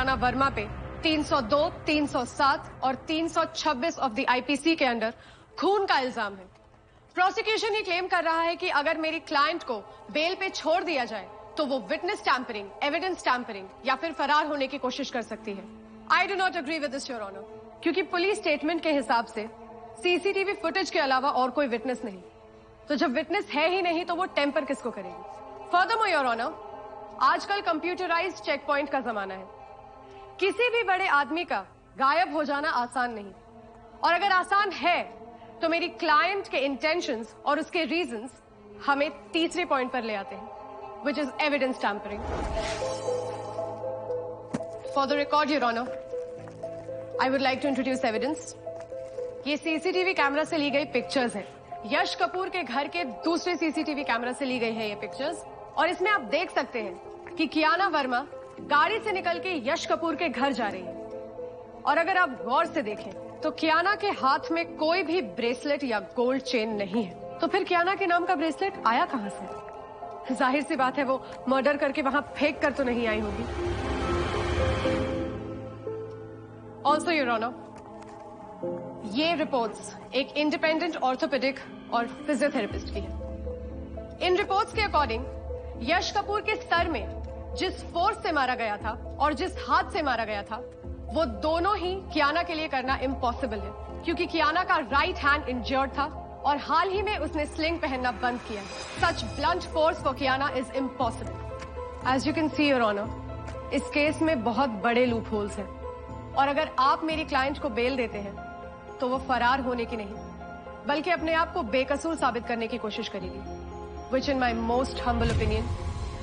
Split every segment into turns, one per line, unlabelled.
कियाना वर्मा पे 302, 307 और 326 of the IPC के अंडर खून का इल्जाम है। प्रोसिक्यूशन ये क्लेम कर रहा है कि अगर मेरी क्लाइंट को बेल पे छोड़ दिया जाए तो वो विटनेस टैंपरिंग, एविडेंस टैंपरिंग या फिर फरार होने की कोशिश कर सकती है। I do not agree with this your honour, क्योंकि पुलिस स्टेटमेंट के हिसाब से सीसीटीवी फुटेज के अलावा और कोई विटनेस नहीं, तो जब विटनेस है ही नहीं तो वो टेम्पर किसको करेगी। फर्दरमोर योर ऑनर, आजकल कंप्यूटराइज्ड चेक पॉइंट का जमाना है। किसी भी बड़े आदमी का गायब हो जाना आसान नहीं, और अगर आसान है तो मेरी क्लाइंट के इंटेंशंस और उसके रीजंस हमें तीसरे पॉइंट पर ले आते हैं, which is evidence tampering. For the record, Your Honor, I would like to introduce evidence. ये सीसीटीवी कैमरा से ली गई पिक्चर्स हैं। यश कपूर के घर के दूसरे सीसीटीवी कैमरा से ली गई है ये पिक्चर्स, और इसमें आप देख सकते हैं कि कियाना वर्मा गाड़ी से निकल के यश कपूर के घर जा रही है। और अगर आप गौर से देखें तो कियाना के हाथ में कोई भी ब्रेसलेट या गोल्ड चेन नहीं है। तो फिर कियाना के नाम का ब्रेसलेट आया कहां से? जाहिर सी बात है वो मर्डर करके वहां फेंक कर तो नहीं आई होगी। ऑल्सो योर ऑनर, ये रिपोर्ट्स एक इंडिपेंडेंट ऑर्थोपेडिक और फिजियोथेरेपिस्ट की है। इन रिपोर्ट्स के अकॉर्डिंग यश कपूर के सर में जिस फोर्स से मारा गया था और जिस हाथ से मारा गया था वो दोनों ही कियाना के लिए करना इम्पॉसिबल है, क्योंकि कियाना का राइट हैंड इंजर्ड था और हाल ही में उसने स्लिंग पहनना बंद किया है। सच ब्लंट फोर्स फॉर कियाना is impossible. As you can see your honour, इस केस में बहुत बड़े लूप होल्स हैं, और अगर आप मेरी क्लाइंट को बेल देते हैं तो वो फरार होने की नहीं बल्कि अपने आप को बेकसूर साबित करने की कोशिश करेगी, विच इन माई मोस्ट हम्बल ओपिनियन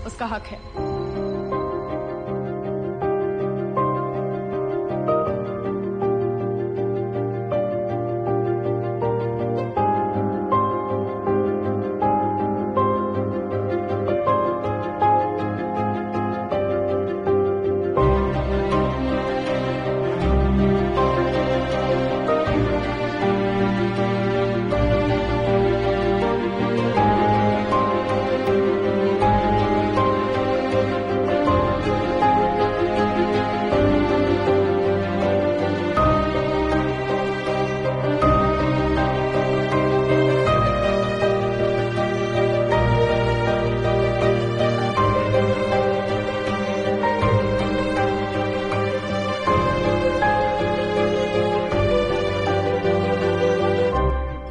उसका हक है।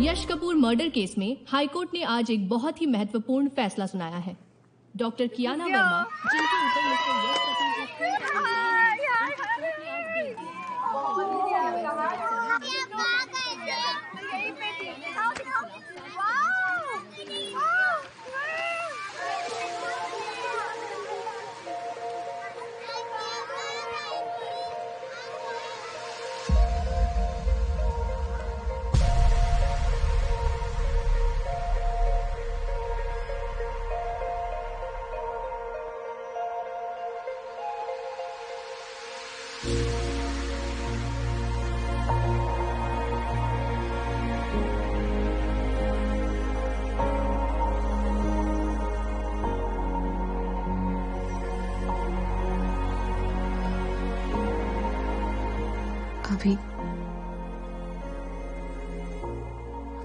यश कपूर मर्डर केस में हाईकोर्ट ने आज एक बहुत ही महत्वपूर्ण फैसला सुनाया है। डॉक्टर कियाना वर्मा, जिनके ऊपर मिस्टर यश कपूर का खून का इल्जाम
अभी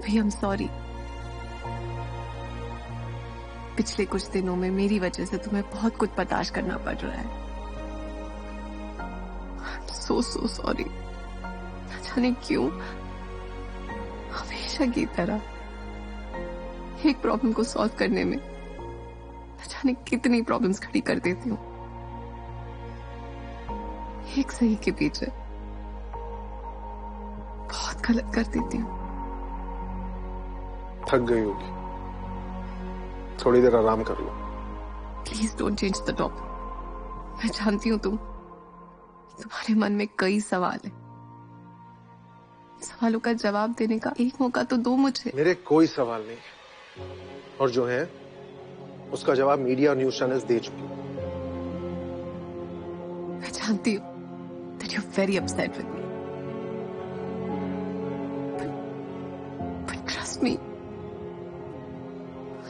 आई एम सॉरी। पिछले कुछ दिनों में मेरी वजह से तुम्हें बहुत कुछ बर्दाश्त करना पड़ रहा है। I am so sorry. न जाने क्यों हमेशा की तरह एक प्रॉब्लम को सॉल्व करने में न जाने कितनी प्रॉब्लम्स खड़ी कर देती हूँ। एक सही के पीछे बहुत गलत कर देती हूँ।
थक गई होगी, थोड़ी देर आराम कर लो।
Please don't change the topic. मैं जानती हूँ तुम्हारे मन में कई सवाल है। सवालों का जवाब देने का एक मौका तो दो मुझे।
मेरे कोई सवाल नहीं है, और जो है उसका जवाब मीडिया और न्यूज चैनल्स दे चुके हैं।
मैं जानती हूँ that you're very upset with me. But trust me,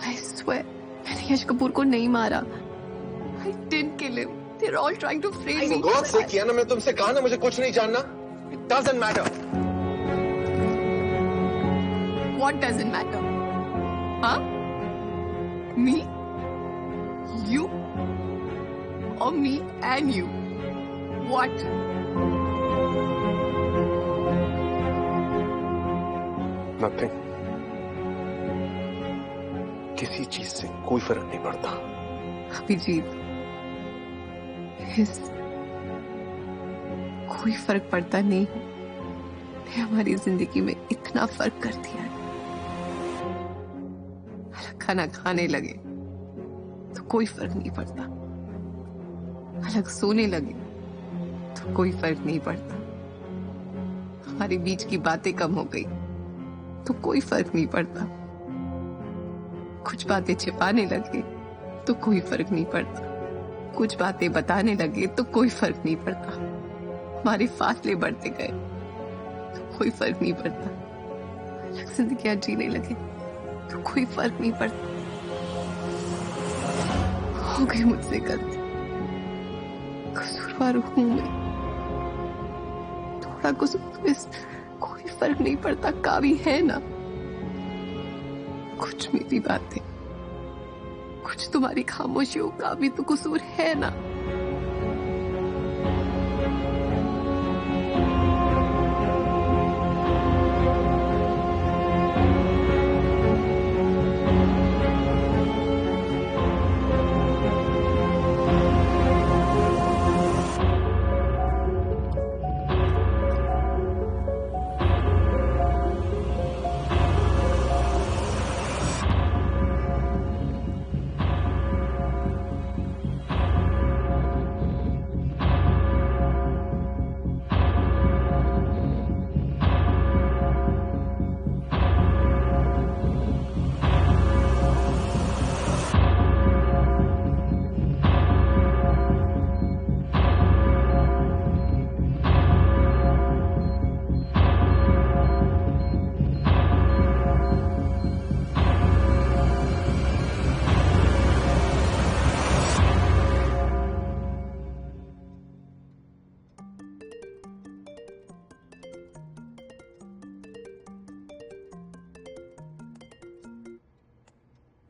I swear, मैंने यश कपूर को नहीं मारा। I didn't kill him. They're all trying to frame me.
For God's sake, Kiana, मैं तुमसे कहा ना मुझे कुछ नहीं जानना. It doesn't matter.
What doesn't matter? Huh? Me? You? Or me and you? What?
Nothing. किसी चीज से कोई फर्क नहीं पड़ता.
अभिजीत, कोई फर्क पड़ता नहीं है. हमारी जिंदगी में इतना फर्क कर दिया है. अलग खाना खाने लगे तो कोई फर्क नहीं पड़ता. अलग सोने लगे तो कोई फर्क नहीं पड़ता. हमारे बीच की बातें कम हो गई तो कोई फर्क नहीं पड़ता. कुछ बातें छिपाने लगे तो कोई फर्क नहीं पड़ता. कुछ बातें बताने लगे तो कोई फर्क नहीं पड़ता. हमारे फासले बढ़ते गए तो कोई फर्क नहीं पड़ता. अलग जिंदगियां जीने लगे तो कोई फर्क नहीं पड़ता. हो गई मुझसे गलती. कसूरवार हूं मैं. थोड़ा कसूर, कोई फर्क नहीं पड़ता. कावी है ना. कुछ मेरी बातें, कुछ तुम्हारी खामोशियों का भी तो कसूर है ना.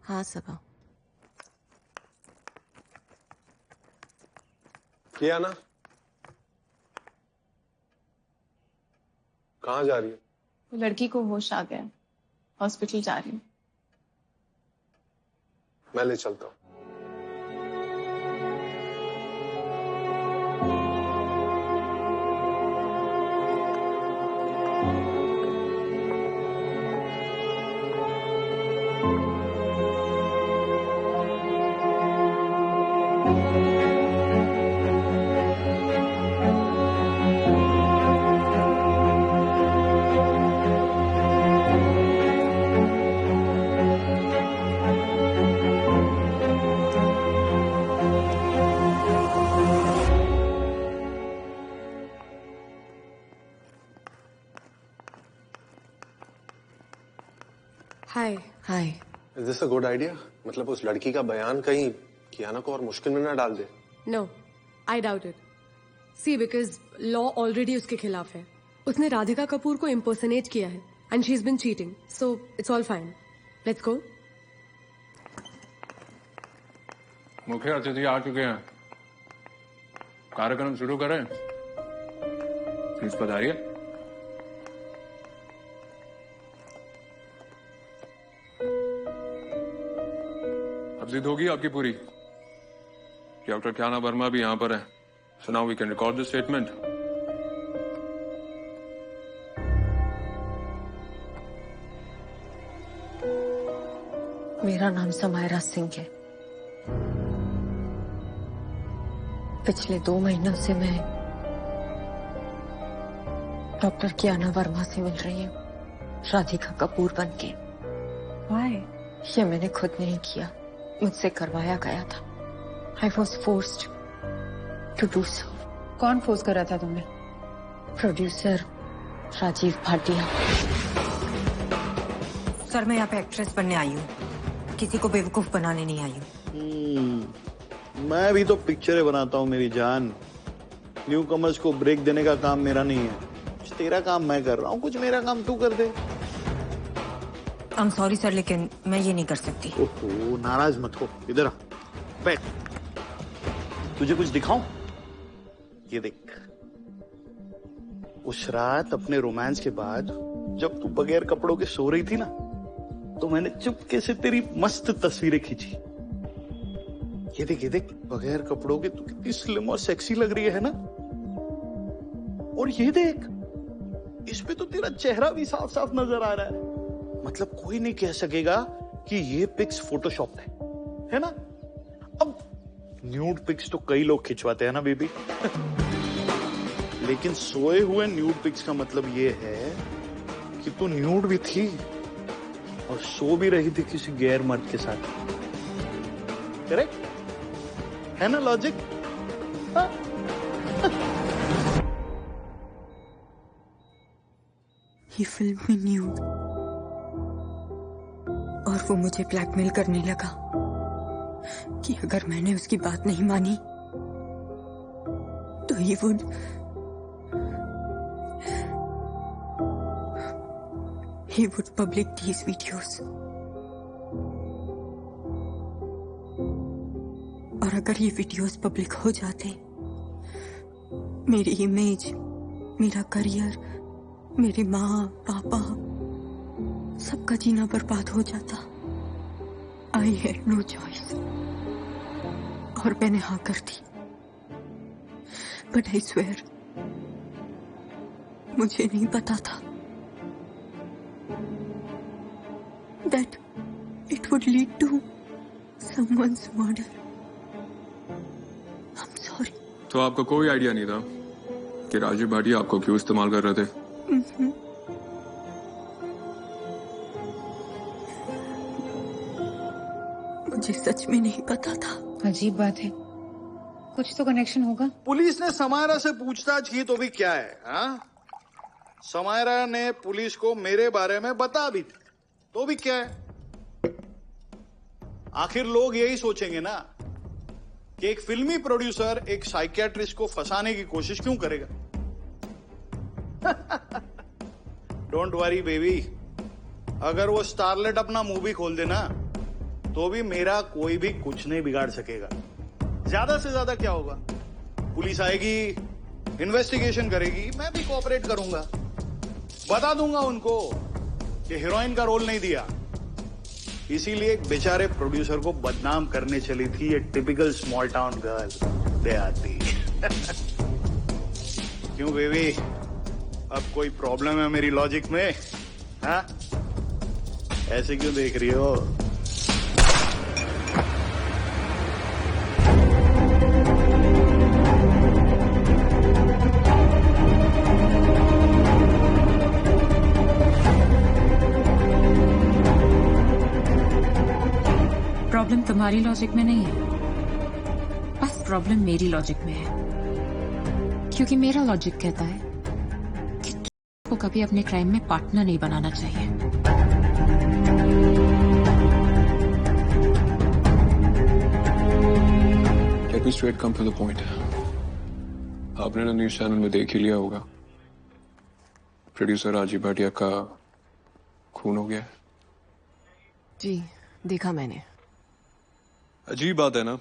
हाँ सबा.
कियाना, कहाँ जा रही है?
लड़की को होश आ गया. हॉस्पिटल जा रही हूँ.
मैं ले चलता हूँ.
हाय.
हाय.
Is this a good idea? मतलब उस लड़की का बयान कहीं कियाना को और मुश्किल में ना डाल दे.
No, I doubt it. See, because law already उसके खिलाफ है. उसने राधिका कपूर को impersonate किया है, and she's been cheating. So it's all fine. Let's go.
मुख्य अतिथि आ चुके हैं. कार्यक्रम शुरू करें. प्लीज पधारिए. अब जिद होगी आपकी पूरी कि डॉक्टर कियाना वर्मा भी यहाँ पर है. So now we can record the statement.
मेरा नाम समायरा सिंह है. पिछले 2 महीनों से मैं डॉक्टर कियाना वर्मा से मिल रही हूँ, राधिका कपूर बनके.
Why?
ये मैंने खुद नहीं किया, मुझसे करवाया गया था. I was forced to do so.
कौन फोर्स कर रहा था तुम्हें?
प्रोड्यूसर राजीव भाटिया.
सर, मैं यहाँ पे एक्ट्रेस बनने आई हूँ, किसी को बेवकूफ बनाने नहीं आई हूँ.
मैं भी तो पिक्चरें बनाता हूँ मेरी जान। न्यू कमर्स को ब्रेक देने का काम मेरा नहीं है। कुछ तेरा काम मैं कर रहा हूँ, कुछ मेरा काम तू कर दे।
I'm sorry सर, लेकिन मैं ये नहीं कर सकती।
ओहो, नाराज मत हो, इधर आ, बैठ। तुझे कुछ दिखाऊं? ये देख, उस रात अपने रोमांस के बाद जब तू बगैर कपड़ों के सो रही थी ना, तो मैंने चुपके से तेरी मस्त तस्वीरें खींची। ये देख, बगैर कपड़ों के तू कितनी स्लिम और सेक्सी लग रही है ना। और ये देख, इस पे तो तेरा चेहरा भी साफ साफ नजर आ रहा है। मतलब कोई नहीं कह सकेगा कि ये पिक्स फोटोशॉप है ना। अब न्यूड पिक्स तो कई लोग खिंचवाते हैं ना बेबी। लेकिन सोए हुए न्यूड पिक्स का मतलब ये है कि तू न्यूड भी थी और सो भी रही थी किसी गैर मर्द के साथ। करेक्ट है ना लॉजिक? हाँ?
ये फिल्म में न्यूड, और वो मुझे ब्लैकमेल करने लगा कि अगर मैंने उसकी बात नहीं मानी तो he would publish these videos। और अगर ये वीडियोस पब्लिक हो जाते, मेरी इमेज, मेरा करियर, मेरी माँ पापा सबका जीना बर्बाद हो जाता। आई हैड नो चॉइस, और मैंने हाँ कर दी। बट आई स्वेयर, मुझे नहीं पता था that it would lead to someone's murder। I'm sorry।
तो आपको कोई आइडिया नहीं था कि राजीव भाटिया आपको क्यों इस्तेमाल कर रहे थे?
मुझे सच में नहीं पता था।
अजीब बात है, कुछ तो कनेक्शन होगा।
पुलिस ने समायरा से पूछताछ की तो भी क्या है, हाँ? समायरा ने पुलिस को मेरे बारे में बता भी दी तो भी क्या है? आखिर लोग यही सोचेंगे ना कि एक फिल्मी प्रोड्यूसर एक साइकियाट्रिस्ट को फंसाने की कोशिश क्यों करेगा। डोंट वरी बेबी, अगर वो स्टारलेट अपना मूवी खोल देना तो भी मेरा कोई भी कुछ नहीं बिगाड़ सकेगा। ज्यादा से ज्यादा क्या होगा, पुलिस आएगी, इन्वेस्टिगेशन करेगी, मैं भी कोऑपरेट करूंगा, बता दूंगा उनको कि हीरोइन का रोल नहीं दिया। इसीलिए एक बेचारे प्रोड्यूसर को बदनाम करने चली थी ये टिपिकल स्मॉल टाउन गर्ल देहाती। क्यों बेबी, अब कोई प्रॉब्लम है मेरी लॉजिक में? हाँ, ऐसे क्यों देख रही हो?
प्रॉब्लम तुम्हारी लॉजिक में नहीं है, बस प्रॉब्लम मेरी लॉजिक में है। क्योंकि मेरा लॉजिक कहता है कि को कभी अपने क्राइम में पार्टनर नहीं बनाना चाहिए।
Let me straight come to the point। आपने ना न्यूज चैनल में देख ही लिया होगा, प्रोड्यूसर राजीव भाटिया का खून हो गया है।
जी देखा मैंने।
अजीब बात है ना,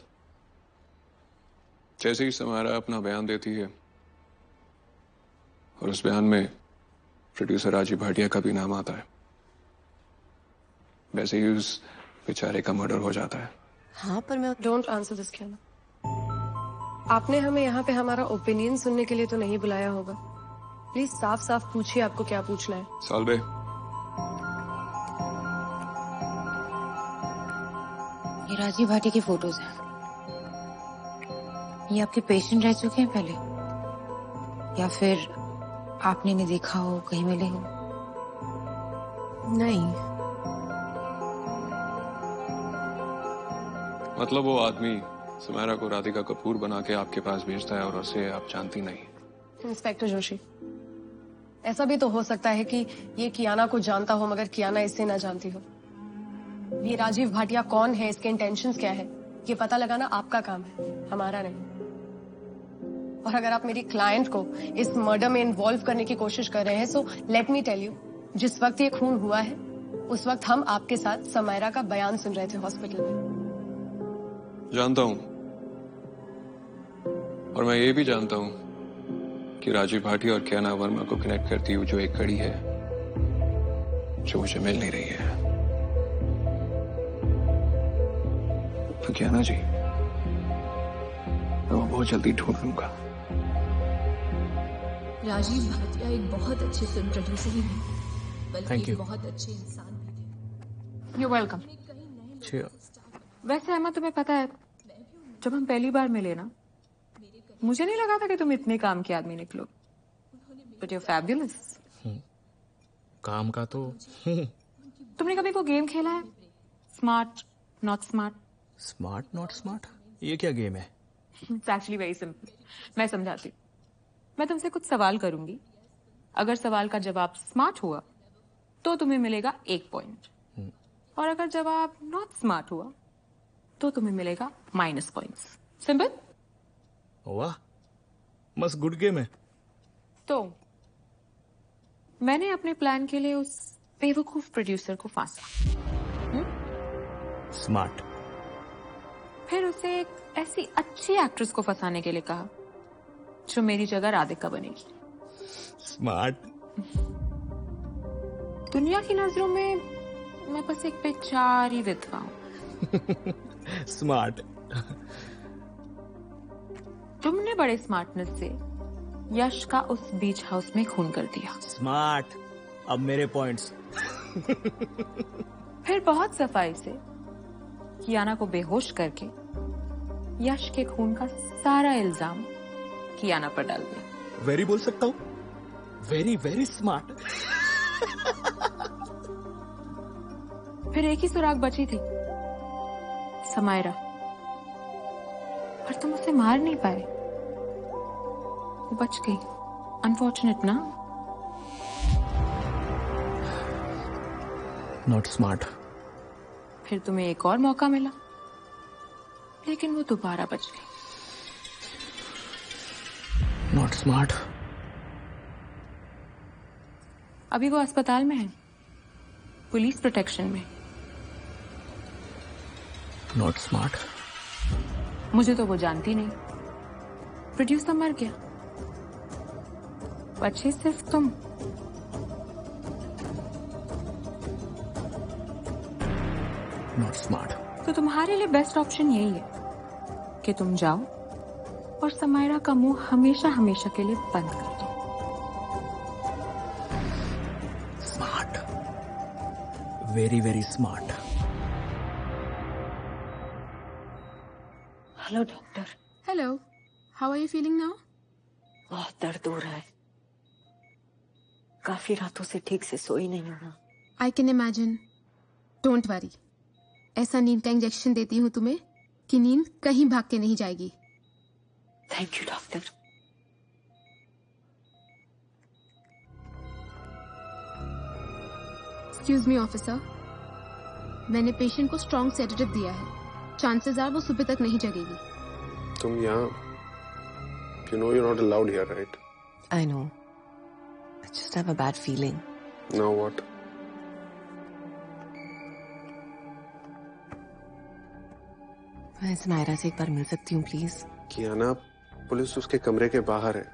जैसे ही समायरा अपना बयान देती है और उस बयान में प्रोड्यूसर राजीव भाटिया का भी नाम आता है, वैसे ही उस बेचारे का मर्डर हो जाता है।
हाँ पर मैं
डोंट आंसर दिस कियाना। आपने हमें यहाँ पे हमारा ओपिनियन सुनने के लिए तो नहीं बुलाया होगा। प्लीज साफ साफ पूछिए आपको क्या पूछना है।
सालबे,
ये राजीव भाटिया की फोटोज हैं। ये आपके पेशेंट रह चुके हैं पहले, या फिर आपने नहीं देखा हो, कहीं मिले हो?
नहीं।
मतलब वो आदमी समायरा को राधिका कपूर बना के आपके पास भेजता है और उसे आप जानती नहीं।
इंस्पेक्टर जोशी, ऐसा भी तो हो सकता है कि ये कियाना को जानता हो मगर कियाना इससे ना जानती हो। ये राजीव भाटिया कौन है, इसके इंटेंशंस क्या है, ये पता लगाना आपका काम है, हमारा नहीं। और अगर आप मेरी क्लाइंट को इस मर्डर में इन्वॉल्व करने की कोशिश कर रहे हैं, so let me tell you, जिस वक्त ये खून हुआ है उस वक्त हम आपके साथ समायरा का बयान सुन रहे थे हॉस्पिटल में।
जानता हूं, और मैं ये भी जानता हूं कि राजीव भाटी और कियाना वर्मा को कनेक्ट करती हुई जो एक कड़ी है जो मुझे मिल नहीं रही है। तो कियाना जी, मैं वो बहुत जल्दी ढूंढ लूंगा।
राजीव भाटिया एक बहुत अच्छे फिल्म प्रोड्यूसर ही नहीं, बल्कि
Thank
एक
you.
बहुत अच्छे इंसान भी थे।
You welcome. वैसे अम्मा, तुम्हें पता है, जब हम पहली बार मिले ना, मुझे नहीं लगा था कि तुम इतने काम की आदमी निकलो, बट यू फैब्युलस।
काम का तो
तुमने कभी वो गेम खेला है, smart not smart?
Smart not smart, ये क्या गेम है?
It's actually very simple. मैं समझाती हूँ। मैं तुमसे कुछ सवाल करूंगी, अगर सवाल का जवाब स्मार्ट हुआ तो तुम्हें मिलेगा 1 पॉइंट, और अगर जवाब नॉट स्मार्ट हुआ तो तुम्हें मिलेगा -. पॉइंट्स। सिंपल।
वाह, मस्त गुड गेम है।
तो मैंने अपने प्लान के लिए उस बेवकूफ प्रोड्यूसर को फांसा,
स्मार्ट।
फिर उसे एक ऐसी अच्छी एक्ट्रेस को फंसाने के लिए कहा जो मेरी जगह राधिका बनेगी।
स्मार्ट।
दुनिया की नजरों में मैं बस एक बेचारी विधवा हूं।
स्मार्ट।
तुमने बड़े स्मार्टनेस से यश का उस बीच हाउस में खून कर दिया।
स्मार्ट। अब मेरे पॉइंट्स।
फिर बहुत सफाई से कियाना को बेहोश करके यश के खून का सारा इल्जाम कियाना पर डाल दिया।
वेरी बोल सकता हूँ, वेरी वेरी स्मार्ट।
फिर एक ही सुराग बची थी, समायरा, पर तुम उसे मार नहीं पाए, वो बच गई। अनफॉर्चुनेट ना?
Not smart.
फिर तुम्हें एक और मौका मिला, लेकिन वो दोबारा बच गई।
Not smart.
अभी वो अस्पताल में है, पुलिस प्रोटेक्शन में।
Not smart.
मुझे तो वो जानती नहीं। प्रोड्यूसर मर गया, बचे सिर्फ तुम।
Not smart.
तो तुम्हारे लिए बेस्ट ऑप्शन यही है कि तुम जाओ और समायरा का मुंह हमेशा हमेशा के लिए बंद कर दो।
Smart. Very very smart.
Hello doctor.
Hello, how are you feeling now?
बहुत दर्द हो रहा है, काफी रातों से ठीक से सोई नहीं हूं।
I can imagine. Don't worry, ऐसा नींद का इंजेक्शन देती हूँ तुम्हें कि नींद कहीं भाग के नहीं जाएगी।
Thank you doctor.
Excuse me officer, मैंने पेशेंट को स्ट्रॉन्ग सेडेटिव दिया है, चांसेस आर वो सुबह तक नहीं जगेगी।
तुम यहाँ, you know you're not allowed here, right?
I know. I just have a bad feeling.
Now what?
मैं समायरा से एक बार मिल सकती हूँ प्लीज?
कियाना, पुलिस उसके कमरे के बाहर है।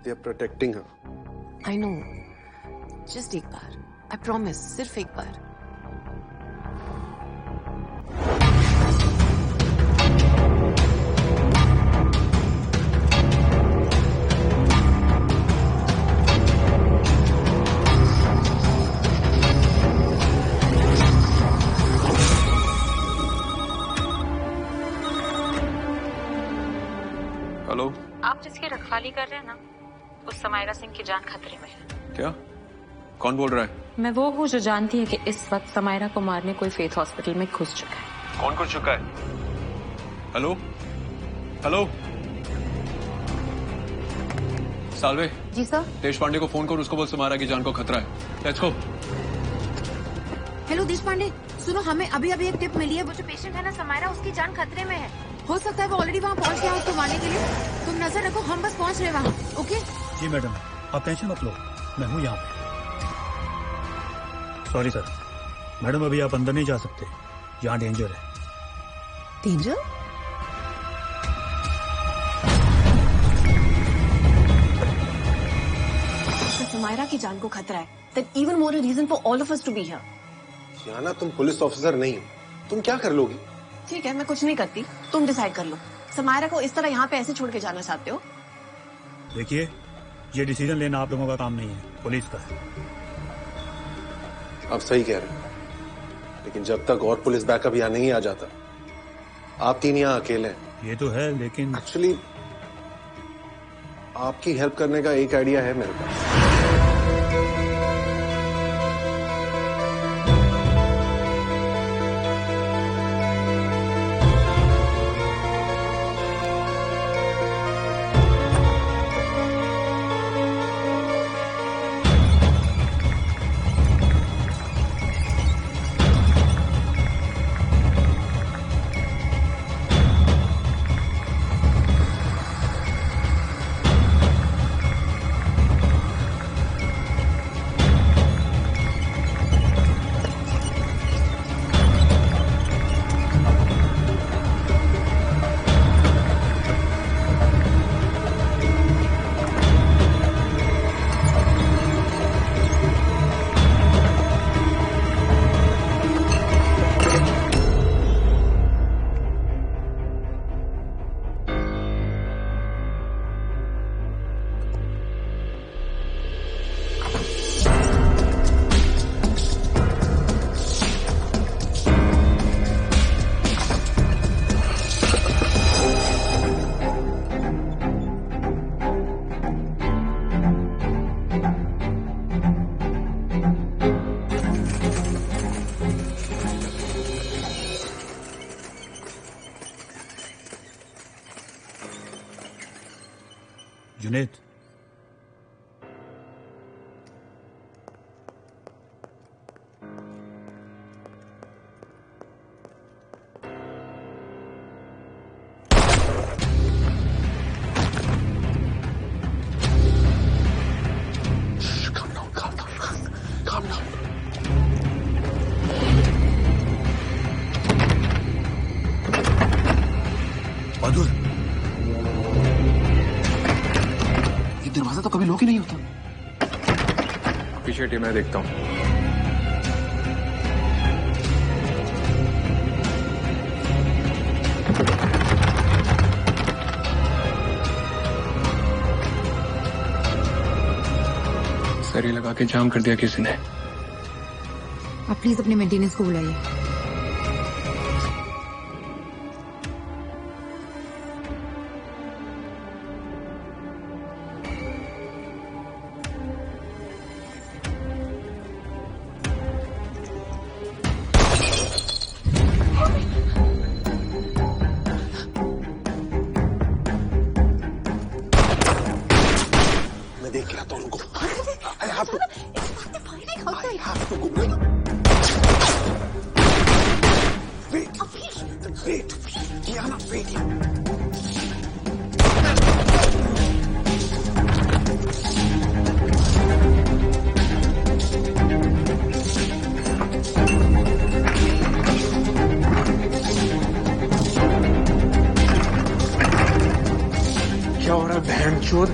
They are protecting her.
I know. Just एक बार। I promise, सिर्फ एक बार।
हेलो,
आप जिसकी रखवाली कर रहे हैं ना, उस समायरा सिंह की जान खतरे में है।
क्या? कौन बोल रहा है?
मैं वो हूँ जो जानती है कि इस वक्त समायरा को मारने कोई फेथ हॉस्पिटल में घुस चुका है।
कौन घुस चुका है? Hello, hello, Salve.
जी सर।
देश पांडे को फोन कर, उसको बोल समायरा की जान को खतरा है। Let's go.
हेलो देश पांडे,
सुनो, हमें अभी अभी एक टिप मिली है। वो जो पेशेंट है ना समायरा, उसकी जान खतरे में है। हो सकता है वो ऑलरेडी वहाँ पहुँच गया उसको मारने के लिए। तुम नजर रखो, हम बस पहुँच रहे वहाँ। ओके
जी मैडम, आप टेंशन मत लो, मैं हूँ यहाँ पे। सॉरी सर, मैडम अभी आप अंदर नहीं जा सकते, यहाँ डेंजर है।
डेंजर? समायरा की जान को खतरा है, then even more a reason for all of us to be here.
Kiana, तुम पुलिस ऑफिसर नहीं हो, तुम क्या कर लोगी?
ठीक है, मैं कुछ नहीं करती, तुम डिसाइड कर लो। समायरा को इस तरह यहाँ पे ऐसे छोड़ के जाना चाहते हो?
देखिए, ये डिसीजन लेना आप लोगों का काम नहीं है, पुलिस का है।
आप सही कह रहे हो, लेकिन जब तक और पुलिस बैकअप यहाँ नहीं आ जाता, आप तीन यहाँ अकेले हैं।
ये तो है, लेकिन
एक्चुअली आपकी हेल्प करने का एक आइडिया है मेरे पास।
जुनैद, बहादुर,
दरवाजा तो कभी लॉक ही नहीं होता। पीछे टीम मैं देखता हूँ। सरी लगा के जाम कर दिया किसी ने।
आप प्लीज अपने मेंटेनेंस को बुलाइए।
देख के आता हूँ उनको। I have to go. Wait. Kiana, wait. क्या हो रहा है बहनचोद?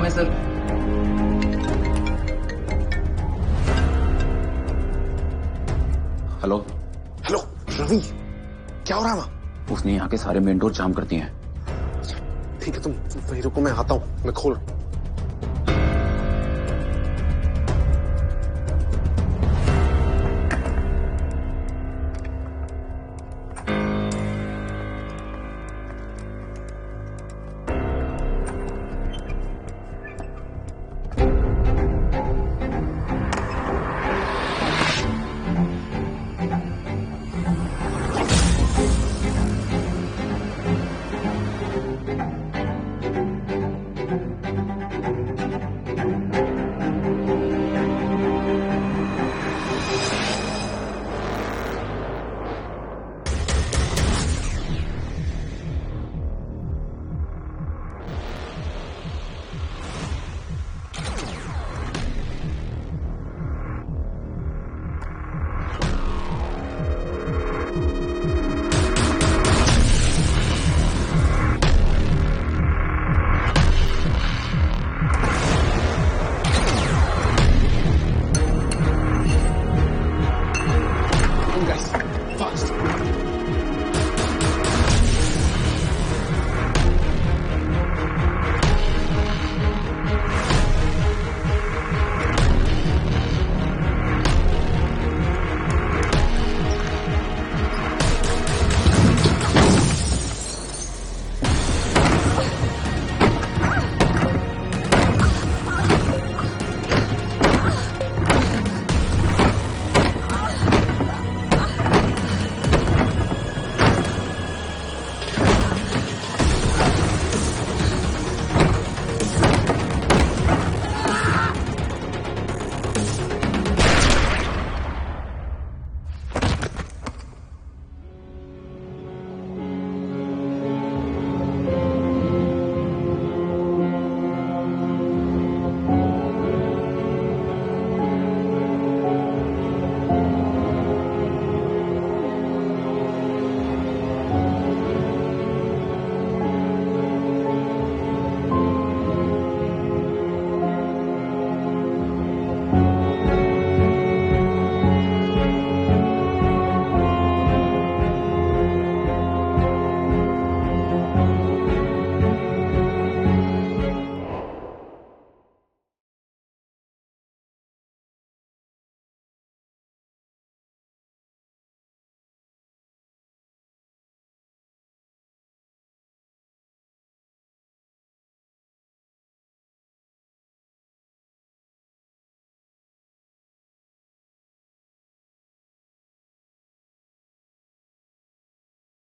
है सर।
हेलो
हेलो रवि, क्या हो रहा है वहां?
उसने यहाँ के सारे मेन डोर जाम कर दिए हैं।
ठीक है, तुम वहीं रुको, मैं आता हूँ, मैं खोल रहा हूं।